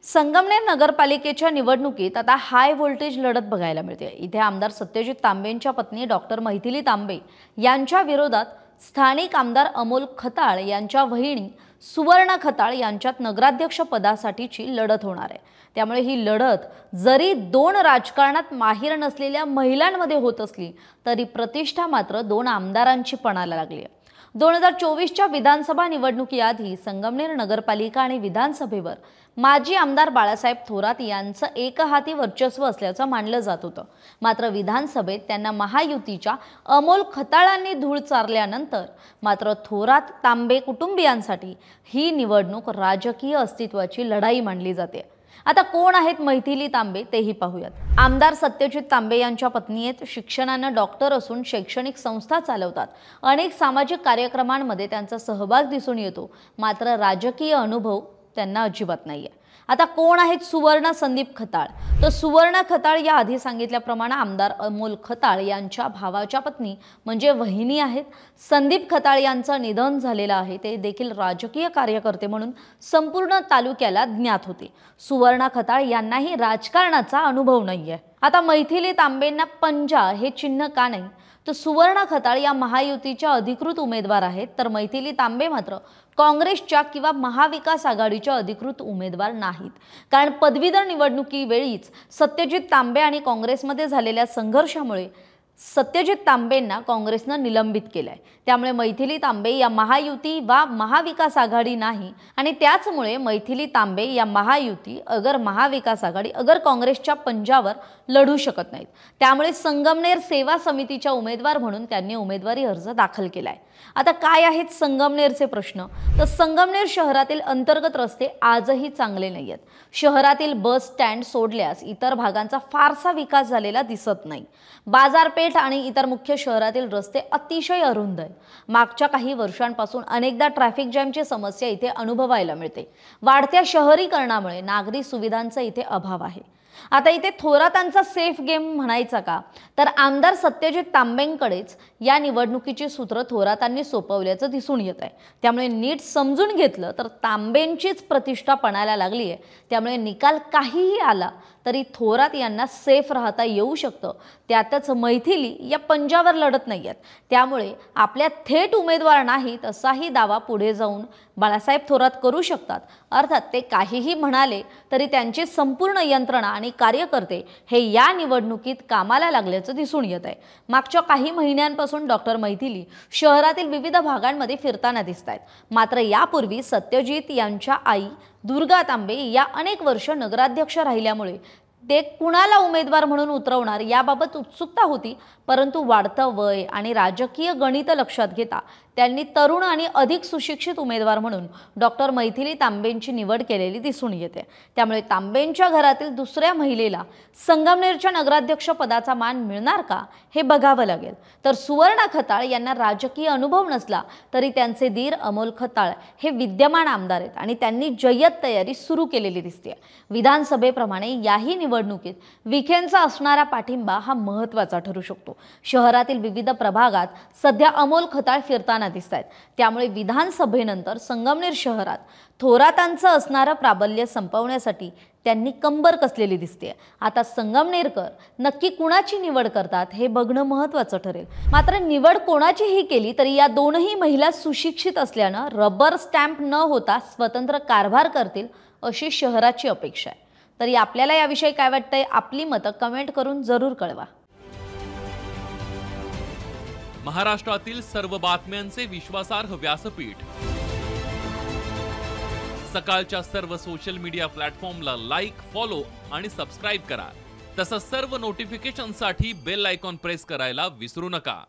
संगमनेर नगरपालिकेच्या निवडणुकीत आता हाय व्होल्टेज लढत बघायला मिळते। इथे आमदार सत्यजित तांबेंच्या पत्नी डॉक्टर मैथिली तांबे यांच्या विरोधात स्थानिक आमदार अमोल खताळ यांच्या वहिनी सुवर्ण खताळ यांच्यात नगराध्यक्ष पदासाठीची लढत होणार आहे। त्यामुळे ही लढत जरी दोन राजकारणात माहिर नसलेल्या महिलांमध्ये होत असली तरी प्रतिष्ठा मात्र दोन आमदारांची पणाला लागली आहे। 2024च्या विधानसभा निवडणुकीआधी संगमनेर नगरपालिका आणि विधानसभेवर माजी आमदार बाळासाहेब थोरात यांचं एकहाती वर्चस्व असल्याचं मानलं जात होतं। मात्र विधानसभेत त्यांना महायुतीच्या अमोल खताळांनी धूळ चारल्यानंतर मात्र थोरात तांबे कुटुंबियांसाठी ही निवडणूक राजकीय अस्तित्वाची लढाई मानली जाते। आता कोण आहेत मैथिली तांबे तेही पाहूयात। आमदार सत्यजित तांबे यांच्या पत्नी आहेत, शिक्षणाने डॉक्टर असून शैक्षणिक संस्था चालवतात। अनेक सामाजिक कार्यक्रमांमध्ये त्यांचा सहभाग दिसून येतो, मात्र राजकीय अनुभव त्यांना अजिबात नाहीये। आता कोण आहेत सुवर्ण संदीप खताळ? तर सुवर्ण खताळ या आधी सांगितल्याप्रमाणे आमदार अमोल खताळ यांच्या भावाच्या पत्नी म्हणजे वहिनी आहेत। संदीप खताळ यांचं निधन झालेलं आहे, ते देखील राजकीय कार्यकर्ते म्हणून संपूर्ण तालुक्याला ज्ञात होते। सुवर्ण खताळ यांनाही राजकारणाचा अनुभव नाहीये। आता मैथिली तांबेंना पंजा हे चिन्ह का नाही? तर सुवर्ण खताळ या महायुतीच्या अधिकृत उमेदवार आहेत, तर मैथिली तांबे मात्र काँग्रेसच्या किंवा महाविकास आघाडीच्या अधिकृत उमेदवार नाहीत। कारण पदवीधर निवडणुकीवेळीच सत्यजित तांबे आणि काँग्रेसमध्ये झालेल्या संघर्षामुळे सत्यजित तांबेंना काँग्रेसने निलंबित केलंय। त्यामुळे मैथिली तांबे या महायुती वा महाविकास आघाडी नाही आणि त्याचमुळे मैथिली तांबे या महायुती अगर महाविकास आघाडी अगर काँग्रेसच्या पंजावर लढू शकत नाहीत। त्यामुळे संगमनेर सेवा समितीच्या उमेदवार म्हणून त्यांनी उमेदवारी अर्ज दाखल केलाय। आता काय आहेत संगमनेरचे प्रश्न? तर संगमनेर शहरातील अंतर्गत रस्ते आजही चांगले नाहीयेत। शहरातील बस स्टँड सोडल्यास इतर भागांचा फारसा विकास झालेला दिसत नाही। बाजारपेठ आणि इतर मुख्य शहरातील रस्ते अतिशय अरुंद आहेत। मागच्या काही वर्षांपासून अनेकदा ट्रॅफिक जॅमची समस्या इथे अनुभवायला मिळते। वाढत्या शहरीकरणामुळे नागरी सुविधांचा इथे अभाव आहे। आता इथे थोरातांचा सेफ गेम म्हणायचा का? तर आमदार सत्यजित तांबेंकडेच या निवडणुकीची सूत्र थोरातांनी सोपवल्याचं दिसून येत आहे। त्यामुळे नीट समजून घेतलं तर तांबेंचीच प्रतिष्ठा पणाला लागली आहे। त्यामुळे निकाल काहीही आला तरी थोरात यांना सेफ राहता येऊ शकतं। त्यातच मैथिली या पंजावर लढत नाहीयेत, त्यामुळे आपल्या थेट उमेदवार नाहीत असाही दावा पुढे जाऊन बाळासाहेब थोरात करू शकतात। अर्थात ते काहीही म्हणाले तरी त्यांचे संपूर्ण यंत्रणा आणि कार्यकर्ते हे या निवडणुकीत कामाला लागल्याचं दिसून येत आहे। मागच्या काही महिन्यांपासून डॉक्टर मैथिली शहरातील विविध भागांमध्ये फिरताना दिसतात। मात्र यापूर्वी सत्यजित यांच्या आई दुर्गा तांबे या अनेक वर्ष नगराध्यक्ष राहिल्यामुळे ते कुणाला उमेदवार म्हणून उतरवणार याबाबत उत्सुकता होती, परंतु वाढतं वय आणि राजकीय गणित लक्षात घेता त्यांनी तरुण आणि अधिक सुशिक्षित उमेदवार म्हणून डॉक्टर मैथिली तांबेंची निवड केलेली दिसून येते। त्यामुळे तांबेंच्या घरातील दुसऱ्या महिलेला संगमनेरच्या नगराध्यक्ष पदाचा मान मिळणार का हे बघावं लागेल। तर सुवर्ण खताळ यांना राजकीय अनुभव नसला तरी त्यांचे दीर अमोल खताळ हे विद्यमान आमदार आहेत आणि त्यांनी जय्यत तयारी सुरू केलेली दिसते। विधानसभेप्रमाणे याही निवडणुकीत विखेंचा असणारा पाठिंबा हा महत्त्वाचा ठरू शकतो। शहरातील विविध प्रभागात सध्या अमोल खताळ फिरताना दिसतात। त्यामुळे विधानसभेनंतर संगमनेर शहरात थोरातांचं असणारं प्राबल्य संपवण्यासाठी त्यांनी कंबर कसलेली दिसते। आता संगमनेरकर नक्की कुणाची निवड करतात हे बघणं महत्त्वाचं ठरेल। मात्र निवड कोणाचीही केली तरी या दोनही महिला सुशिक्षित असल्यानं रबर स्टॅम्प न होता स्वतंत्र कारभार करतील अशी शहराची अपेक्षा आहे। तरी आपल्याला याविषयी काय वाटतंय? आपली मतं कमेंट करून जरूर कळवा। महाराष्ट्रातील सर्व बातम्यांचे विश्वासार्ह व्यासपीठ, सकाळच्या सर्व सोशल मीडिया प्लॅटफॉर्मला लाईक, फॉलो आणि सबस्क्राईब करा। तसंच सर्व नोटिफिकेशनसाठी बेल आयकॉन प्रेस करायला विसरू नका।